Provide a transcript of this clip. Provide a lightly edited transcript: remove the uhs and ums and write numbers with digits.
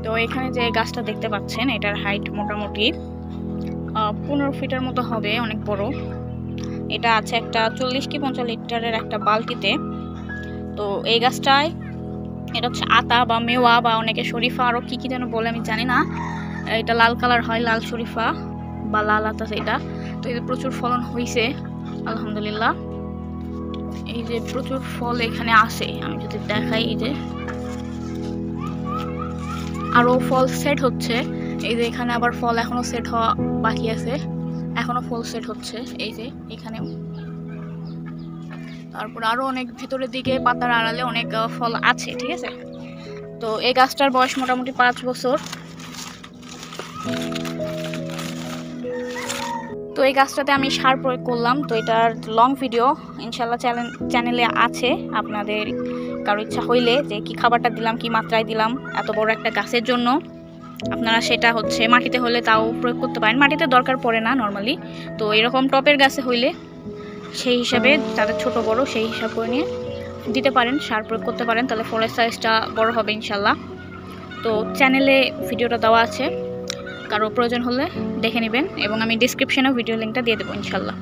তো এখানে যে গাছটা দেখতে পাচ্ছেন এটার হাইট মোটামুটি 15 ফিটের মতো হবে, অনেক বড়। এটা আছে একটা 40 কি 50 লিটারের একটা বালতিতে। তো এই গাছটায় এটা হচ্ছে আতা বা মেওয়া বা অনেকে শরীফা আরও কী কী যেন বলে আমি জানি না। এটা লাল কালার হয়, লাল শরীফা বা লাল আতা এটা। তো এই যে প্রচুর ফলন হয়েছে আলহামদুলিল্লাহ। এই যে প্রচুর ফল এখানে আসে, আমি যদি দেখাই এই যে আরও ফল সেট হচ্ছে। এই যে এখানে আবার ফল এখনো সেট হওয়া বাকি আছে, এখনো ফল সেট হচ্ছে এই যে এখানেও। তারপর আরও অনেক ভেতরের দিকে পাতার আড়ালে অনেক ফল আছে, ঠিক আছে। তো এই গাছটার বয়স মোটামুটি 5 বছর। তো এই গাছটাতে আমি সার প্রয়োগ করলাম। তো এটার লং ভিডিও ইনশাল্লাহ চ্যানেলে আছে, আপনাদের কারো ইচ্ছা হইলে যে কি খাবারটা দিলাম, কি মাত্রায় দিলাম এত বড় একটা গাছের জন্য, আপনারা সেটা হচ্ছে মাটিতে হলে তাও প্রয়োগ করতে পারেন। মাটিতে দরকার পড়ে না নর্মালি। তো এরকম টপের গাছে হইলে সেই হিসাবে তাদের ছোট বড় সেই হিসাব করে নিয়ে দিতে পারেন, সার প্রয়োগ করতে পারেন, তাহলে ফলের সাইজটা বড় হবে ইনশাল্লাহ। তো চ্যানেলে ভিডিওটা দেওয়া আছে, কারো প্রয়োজন হলে দেখে নেবেন এবং আমি ডিসক্রিপশনেও ভিডিও লিঙ্কটা দিয়ে দেবো ইনশাল্লাহ।